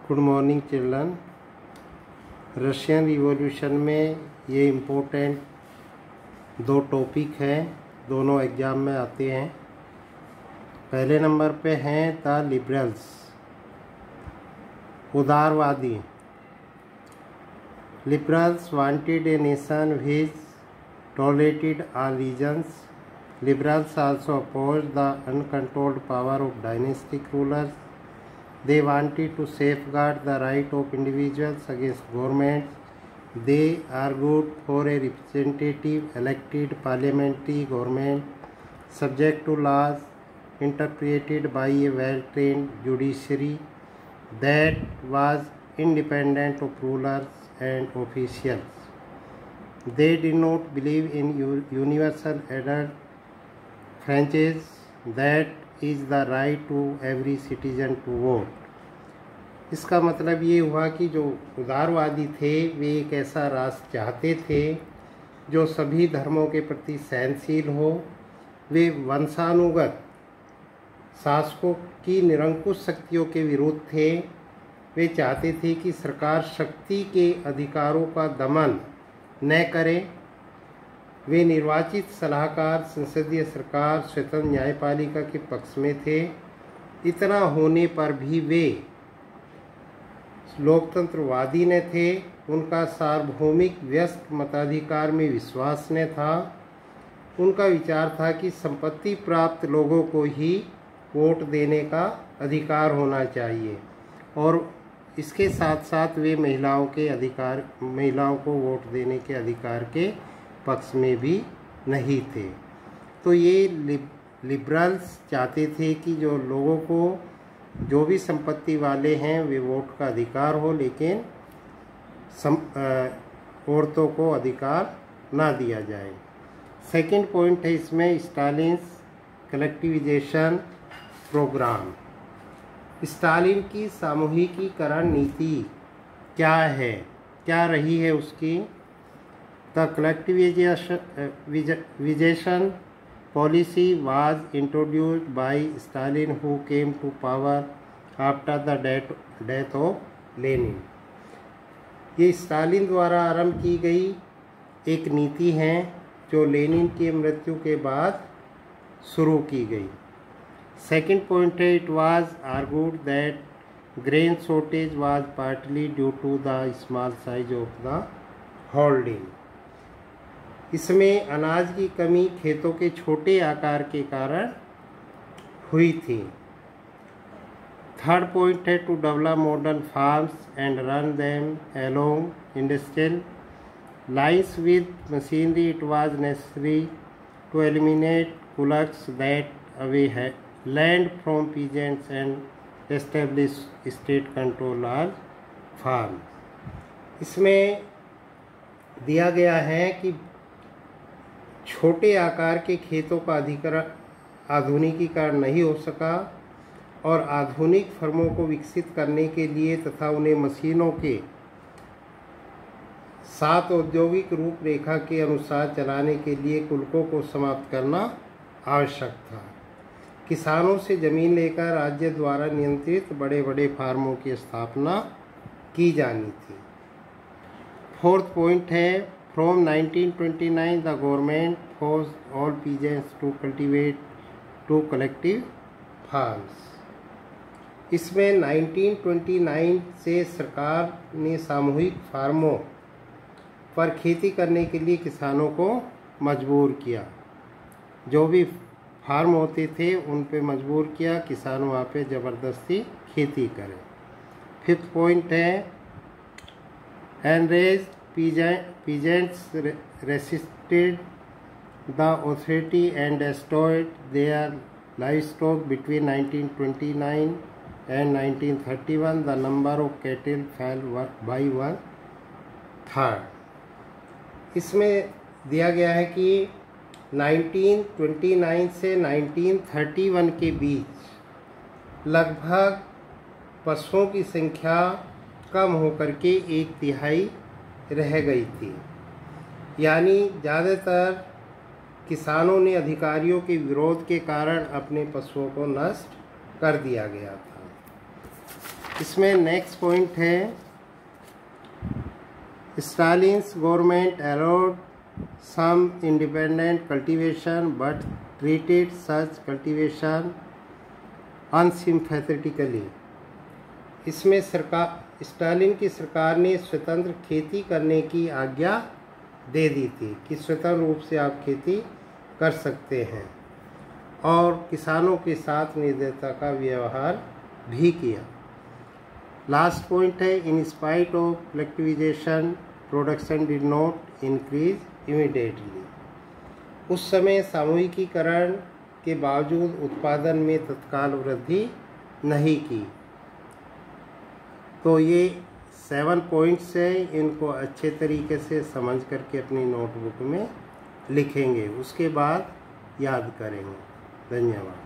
Good morning children. Russian revolution में ये important दो टॉपिक हैं, दोनों एग्ज़ाम में आते हैं। पहले नंबर पे हैं द लिबरल्स, उदारवादी। Liberals wanted a nation which tolerated all regions. Liberals also opposed the uncontrolled power of dynastic rulers. They wanted to safeguard the right of individuals against governments. They argued for a representative elected parliamentary government subject to laws interpreted by a well-trained judiciary that was independent of rulers and officials. They did not believe in universal adult franchise, that is the right to every citizen to vote. इसका मतलब ये हुआ कि जो उदारवादी थे वे एक ऐसा राष्ट्र चाहते थे जो सभी धर्मों के प्रति सहनशील हो। वे वंशानुगत शासकों की निरंकुश शक्तियों के विरुद्ध थे। वे चाहते थे कि सरकार शक्ति के अधिकारों का दमन न करे। वे निर्वाचित सलाहकार, संसदीय सरकार, स्वतंत्र न्यायपालिका के पक्ष में थे। इतना होने पर भी वे लोकतंत्रवादी न थे। उनका सार्वभौमिक व्यस्क मताधिकार में विश्वास न था। उनका विचार था कि संपत्ति प्राप्त लोगों को ही वोट देने का अधिकार होना चाहिए, और इसके साथ साथ वे महिलाओं को वोट देने के अधिकार के पक्ष में भी नहीं थे। तो ये लिबरल्स चाहते थे कि जो लोगों को, जो भी संपत्ति वाले हैं, वे वोट का अधिकार हो, लेकिन औरतों को अधिकार ना दिया जाए। सेकंड पॉइंट है इसमें स्टालिन्स कलेक्टिविजेशन प्रोग्राम। स्टालिन की सामूहिकीकरण नीति क्या है, क्या रही है उसकी? The collectivization policy was introduced by Stalin, who came to power after the death of Lenin. ये स्टालिन द्वारा आरंभ की गई एक नीति है जो लेनिन की मृत्यु के बाद शुरू की गई। सेकंड पॉइंट है, it was argued that grain shortage was partly due to the small size of the holding. इसमें अनाज की कमी खेतों के छोटे आकार के कारण हुई थी। थर्ड पॉइंट है, to develop modern farms and run them along industrial lines with machinery. It was necessary to eliminate kulaks that away है land from peasants and establish state control all farm. इसमें दिया गया है कि छोटे आकार के खेतों का आधुनिकीकरण नहीं हो सका, और आधुनिक फर्मों को विकसित करने के लिए तथा उन्हें मशीनों के साथ औद्योगिक रूपरेखा के अनुसार चलाने के लिए कुलकों को समाप्त करना आवश्यक था। किसानों से जमीन लेकर राज्य द्वारा नियंत्रित बड़े बड़े फार्मों की स्थापना की जानी थी। फोर्थ पॉइंट है, From 1929, the government forced all peasants to cultivate 2 collective farms. इसमें 1929 से सरकार ने सामूहिक फार्मों पर खेती करने के लिए किसानों को मजबूर किया। जो भी फार्म होते थे उन पे मजबूर किया, किसान वहाँ पे ज़बरदस्ती खेती करें। फिफ्थ पॉइंट है, enrage peasants resisted the authority and destroyed their livestock between 1929 and 1931. The number of cattle fell by 1/3. इसमें दिया गया है कि 1929 से 1931 के बीच लगभग पशुओं की संख्या कम होकर के 1/3 रह गई थी। यानी ज़्यादातर किसानों ने अधिकारियों के विरोध के कारण अपने पशुओं को नष्ट कर दिया गया था। इसमें नेक्स्ट पॉइंट है, Stalin's government allowed some independent cultivation but treated such cultivation unsympathetically. इसमें स्टालिन की सरकार ने स्वतंत्र खेती करने की आज्ञा दे दी थी कि स्वतंत्र रूप से आप खेती कर सकते हैं, और किसानों के साथ निर्दयता का व्यवहार भी किया। लास्ट पॉइंट है, in spite of collectivisation production did not increase immediately. उस समय सामूहिकीकरण के बावजूद उत्पादन में तत्काल वृद्धि नहीं की। तो ये 7 पॉइंट्स हैं, इनको अच्छे तरीके से समझ करके अपनी नोटबुक में लिखेंगे, उसके बाद याद करेंगे। धन्यवाद।